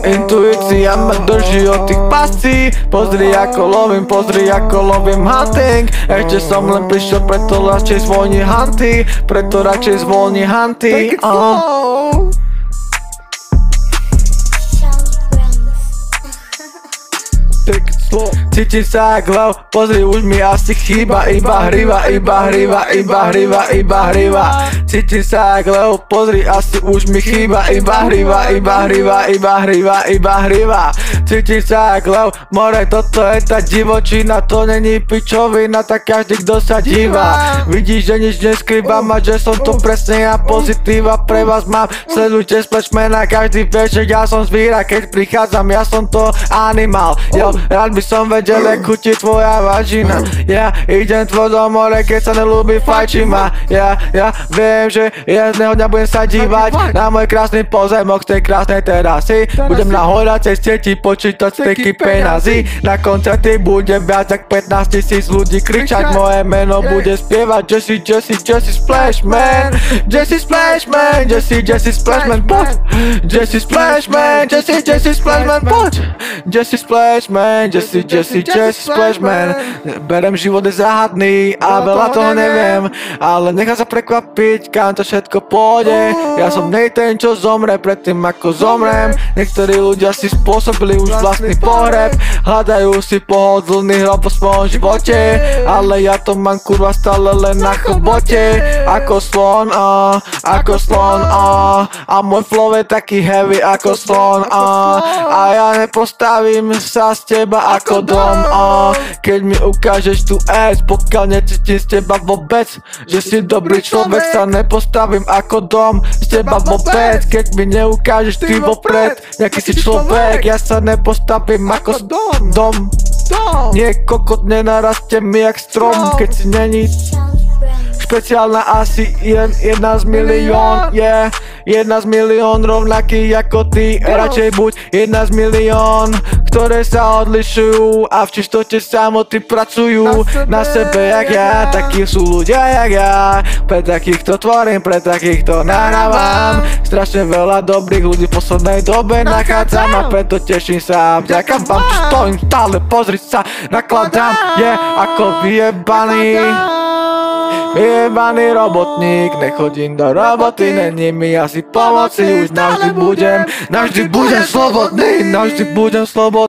Intuícia ma drží od tých pascí. Pozri ako lovím hunting. Ešte som len prišiel, preto radšej zvolni hunty. Take it slow. Take it slow. Cítim sa jak lev, pozri už mi asi chýba iba hriva. Cítim sa jak lev, pozri asi už mi chýba iba hriva. Cítim sa jak lev, more toto je tá divočina, to není pičovina, tak každý kto sa díva vidí, že nič neskrývam a že som tu presne ja, pozitíva pre vás mám. Sledujte Splashmana, každý vie, že ja som zvíra, keď prichádzam, ja som to animál. Jo, rád by som vedel, jak chutí tvoja vagina. Ja idem tvoj do more, keď sa nelúbi, fajči ma. Ja viem, že jedného dňa budem sa dívať na môj krásny pozemok z tej krásnej terasy. Budem na horacej sieti počítať steky peňazí. Na koncerty bude viac jak 15 000 ľudí kričať moje meno, bude spievať Jesse Splashman. Jesse Splashman, poď. Jesse Splashman, Jesse Splashman, poď. Jesse Splashman, Jesse Splashman. Berem život je záhadný a veľa toho neviem, ale nechám sa prekvapiť, kam to všetko pôjde. Ja som nej ten, čo zomre predtým ako zomrem. Niektorí ľudia si spôsobili už vlastný pohreb, hľadajú si pohodlný hrob po svojom živote, ale ja to mám kurva stále len na chobote. Ako slon, a môj flow je taký heavy ako slon, a ja nepostavím sa z teba ako dom, keď mi ukážeš tu ass, pokiaľ necítim z teba vôbec, že si dobrý človek, sa nepostavím ako dom z teba vôbec. Keď mi neukážeš ty vopred, nejaký si človek, ja sa nepostavím ako dom. Nie kokot, nenarastie mi jak strom, keď si není špeciálna, asi jedna z milión, jedna z milión rovnaký ako ty. Radšej buď jedna z milión, ktoré sa odlišujú a v čistote samoty pracujú na sebe jak ja. Takí sú ľudia jak ja, pre takýchto tvorím, pre takýchto nahrávam. Strašne veľa dobrých ľudí v poslednej dobe nachádzam a preto teším sa. Vďaka vám, tu stojím stále, pozri sa, nakladám, ako vyjebaný robotník. Nechodím do roboty, není mi asi pomoci, už navždy budem slobodný,